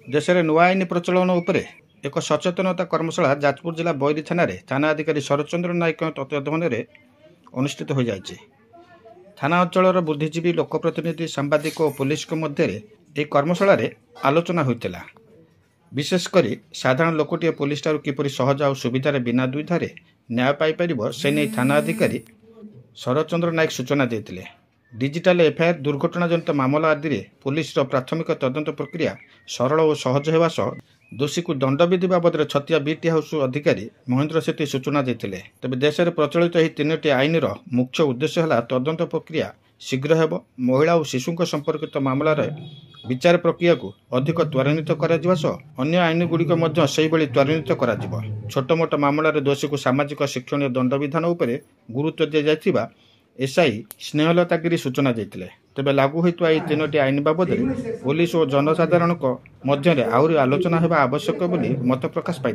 देश में नुआ आईन प्रचलन उपर एक सचेतनता कर्मशाला जाजपुर जिला बैरी थाना अधिकारी शरतचंद्र नायक तत्वावधान में अनुष्ठित हो जाए। थाना अंचल बुद्धिजीवी लोकप्रतिनिधि सांबादिक और पुलिस मध्य एक कर्मशाला आलोचना होता। विशेषकर साधारण लोकटे पुलिस ठार किपर सहज और सुविधार बिना दुविधारे न्याय पाइपर से नहीं थाना अधिकारी शरतचंद्र नायक सूचना देते। डिजिटाल एफआईआर दुर्घटना जनित मामला आदि में पुलिस प्राथमिक तदंत प्रक्रिया सरल और सहज होगा सह दोषी को दंडविधि बाबद छतिया बीटी हाउस अधिकारी महेंद्र सेठी सूचना देते। तेज देश में प्रचलित यह तीनोटी आईन मुख्य उद्देश्य है तदंत प्रक्रिया शीघ्र हेब, महिला और शिशु संपर्कित मामलार विचार प्रक्रिया को अधिक त्वरान्वित अन्य आईन गुड़िक त्वरान्वित कर छोटमोट मामलार दोषी को सामाजिक शिक्षण दंडविधान उपर गुरुत्व दी जाइथिबा एसआई स्नेहलता गिरी सूचना देते। तेज लागू होता यह तीनोटी आईन बाबद पुलिस और जनसाधारण मध्य आहरी आलोचना होगा आवश्यक बोली मत प्रकाश पाई।